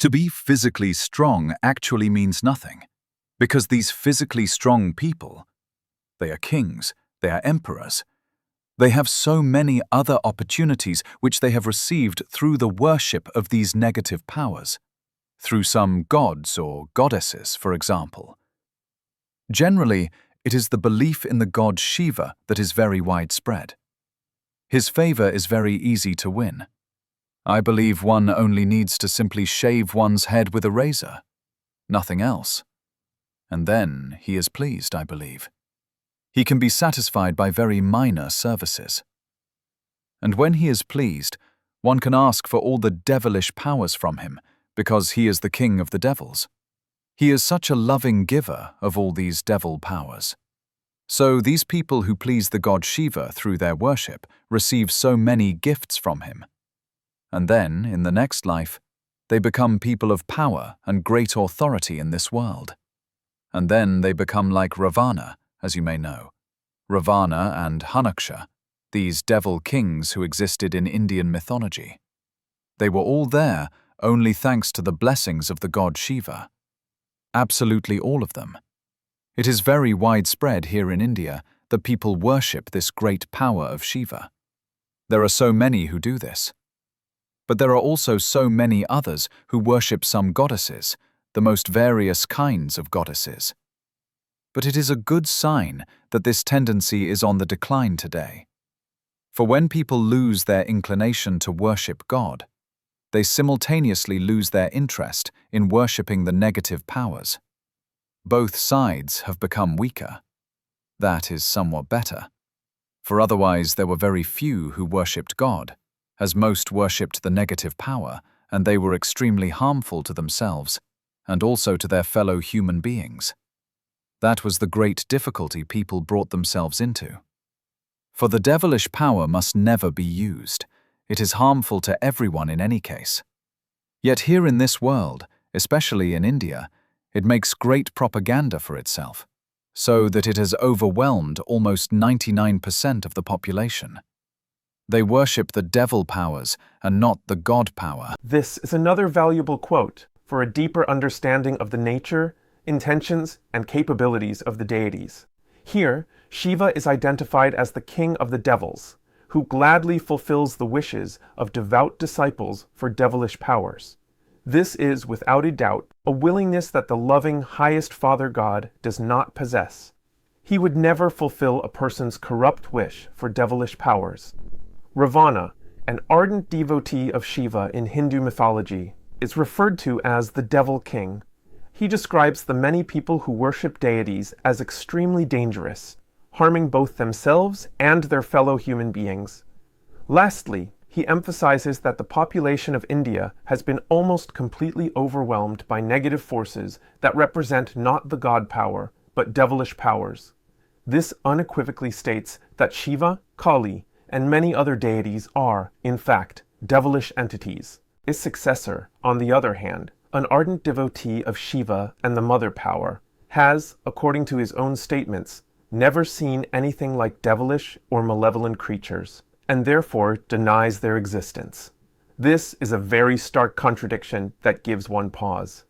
To be physically strong actually means nothing, because these physically strong people, they are kings, they are emperors, they have so many other opportunities which they have received through the worship of these negative powers, through some gods or goddesses, for example. Generally, it is the belief in the god Shiva that is very widespread. His favor is very easy to win. I believe one only needs to simply shave one's head with a razor, nothing else. And then he is pleased, I believe. He can be satisfied by very minor services. And when he is pleased, one can ask for all the devilish powers from him, because he is the king of the devils. He is such a loving giver of all these devil powers. So these people who please the god Shiva through their worship receive so many gifts from him. And then, in the next life, they become people of power and great authority in this world. And then they become like Ravana, as you may know. Ravana and Hanuksha, these devil kings who existed in Indian mythology. They were all there only thanks to the blessings of the god Shiva. Absolutely all of them. It is very widespread here in India that people worship this great power of Shiva. There are so many who do this. But there are also so many others who worship some goddesses, the most various kinds of goddesses. But it is a good sign that this tendency is on the decline today. For when people lose their inclination to worship God, they simultaneously lose their interest in worshipping the negative powers. Both sides have become weaker. That is somewhat better. For otherwise there were very few who worshipped God, as most worshipped the negative power, and they were extremely harmful to themselves, and also to their fellow human beings. That was the great difficulty people brought themselves into. For the devilish power must never be used. It is harmful to everyone in any case. Yet here in this world, especially in India, it makes great propaganda for itself, so that it has overwhelmed almost 99% of the population. They worship the devil powers and not the God power. This is another valuable quote for a deeper understanding of the nature, intentions, and capabilities of the deities. Here, Shiva is identified as the king of the devils, who gladly fulfills the wishes of devout disciples for devilish powers. This is, without a doubt, a willingness that the loving highest Father God does not possess. He would never fulfill a person's corrupt wish for devilish powers. Ravana, an ardent devotee of Shiva in Hindu mythology, is referred to as the Devil King. He describes the many people who worship deities as extremely dangerous, harming both themselves and their fellow human beings. Lastly, he emphasizes that the population of India has been almost completely overwhelmed by negative forces that represent not the god power, but devilish powers. This unequivocally states that Shiva, Kali, and many other deities are, in fact, devilish entities. His successor, on the other hand, an ardent devotee of Shiva and the mother power, has, according to his own statements, never seen anything like devilish or malevolent creatures, and therefore denies their existence. This is a very stark contradiction that gives one pause.